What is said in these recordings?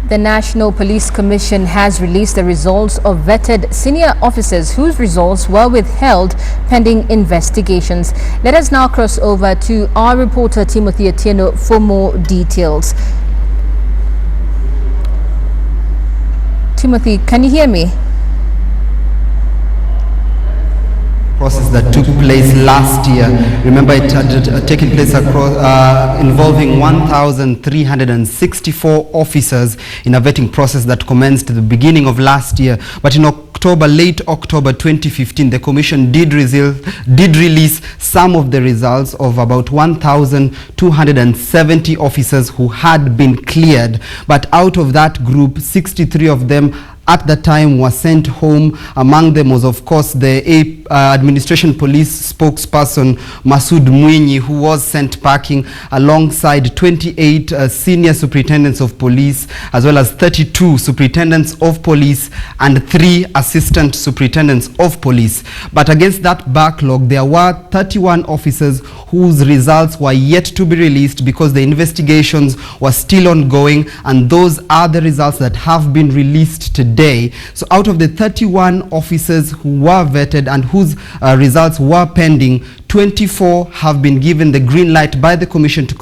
The National Police Commission has released the results of vetted senior officers whose results were withheld pending investigations. Let us now cross over to our reporter Timothy Atieno for more details. Timothy, can you hear me? Process that took place last year. Remember, it had taken place across, involving 1,364 officers in a vetting process that commenced at the beginning of last year. But in late October 2015, the Commission did release some of the results of about 1,270 officers who had been cleared. But out of that group, 63 of them at the time were sent home. Among them was, of course, the administration police spokesperson Masood Mwinyi, who was sent packing alongside 28 senior superintendents of police, as well as 32 superintendents of police and 3 assistant superintendents of police. But against that backlog, there were 31 officers whose results were yet to be released because the investigations were still ongoing, and those are the results that have been released today. So out of the 31 officers who were vetted and whose results were pending, 24 have been given the green light by the Commission to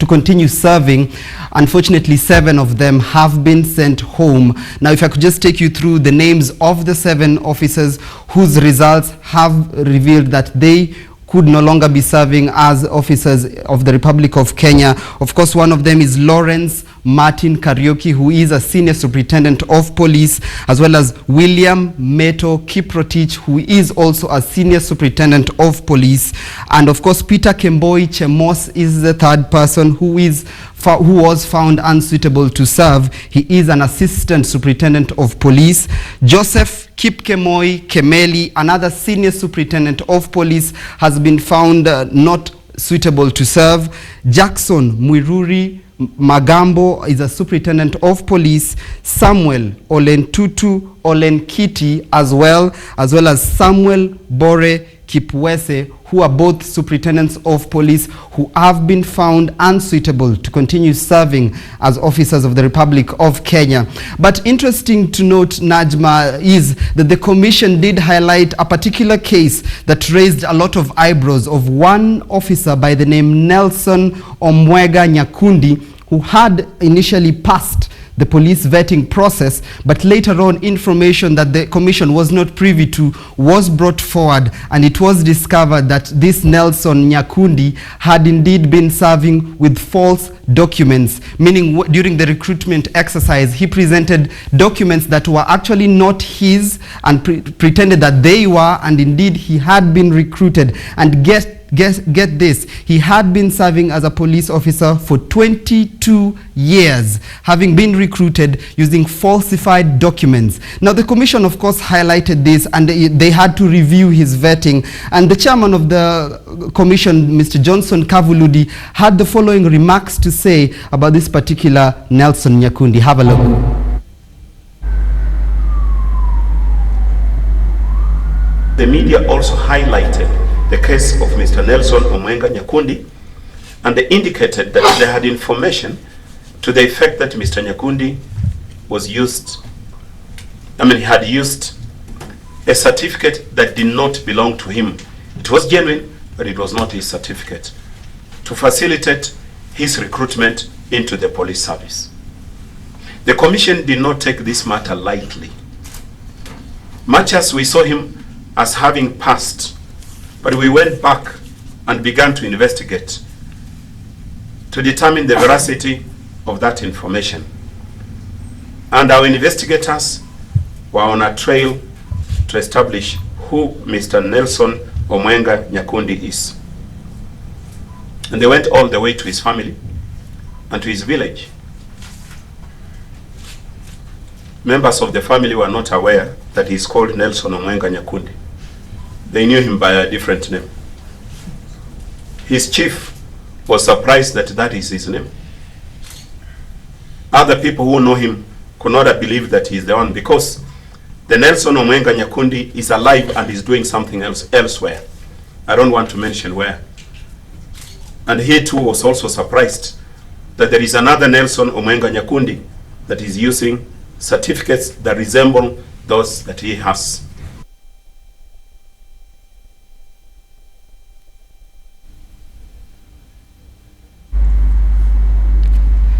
continue serving. Unfortunately, 7 of them have been sent home. Now, if I could just take you through the names of the 7 officers whose results have revealed that they could no longer be serving as officers of the Republic of Kenya. Of course, one of them is Lawrence Martin Kariuki, who is a senior superintendent of police, as well as William Meto Kiprotich, who is also a senior superintendent of police. And of course, Peter Kemboi Chemos is the third person who was found unsuitable to serve. He is an assistant superintendent of police. Joseph Kipkemoi Kemeli, another senior superintendent of police, has been found not suitable to serve. Jackson Mwiruri Magambo is a superintendent of police. Samuel Olentutu Olenkiti as well as Samuel Bore Kipwese, who are both superintendents of police who have been found unsuitable to continue serving as officers of the Republic of Kenya. But interesting to note, Najma, is that the Commission did highlight a particular case that raised a lot of eyebrows of one officer by the name Nelson Omwega Nyakundi, who had initially passed the police vetting process, but later on information that the Commission was not privy to was brought forward, and it was discovered that this Nelson Nyakundi had indeed been serving with false documents, meaning during the recruitment exercise he presented documents that were actually not his and pretended that they were, and indeed he had been recruited. And get this, he had been serving as a police officer for 22 years, having been recruited using falsified documents. Now, the Commission, of course, highlighted this, and they had to review his vetting. And the chairman of the Commission, Mr. Johnson Kavuludi, had the following remarks to say about this particular Nelson Nyakundi. Have a look. The media also highlighted the case of Mr. Nelson Omwenga Nyakundi, and they indicated that they had information to the effect that Mr. Nyakundi had used a certificate that did not belong to him. It was genuine, but it was not his certificate, to facilitate his recruitment into the police service. The Commission did not take this matter lightly. Much as we saw him as having passed, but we went back and began to investigate to determine the veracity of that information. And our investigators were on a trail to establish who Mr. Nelson Omwenga Nyakundi is. And they went all the way to his family and to his village. Members of the family were not aware that he is called Nelson Omwenga Nyakundi. They knew him by a different name. His chief was surprised that that is his name. Other people who know him could not have believed that he is the one, because the Nelson Omwenga Nyakundi is alive and is doing something else elsewhere. I don't want to mention where. And he too was also surprised that there is another Nelson Omwenga Nyakundi that is using certificates that resemble those that he has.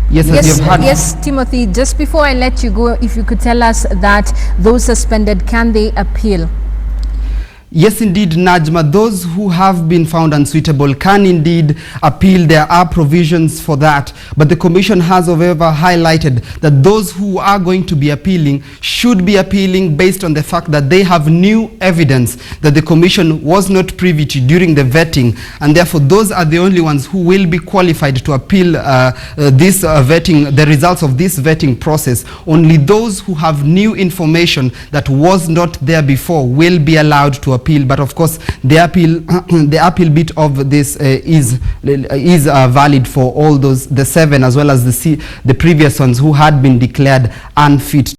Yes, as you've heard. Yes, Timothy, just before I let you go, if you could tell us that those suspended, can they appeal? Yes, indeed, Najma. Those who have been found unsuitable can indeed appeal. There are provisions for that. But the Commission has, however, highlighted that those who are going to be appealing should be appealing based on the fact that they have new evidence that the Commission was not privy to during the vetting. And therefore, those are the only ones who will be qualified to appeal this vetting, the results of this vetting process. Only those who have new information that was not there before will be allowed to appeal. But of course, the appeal bit of this is valid for all those, the 7 as well as the previous ones who had been declared unfit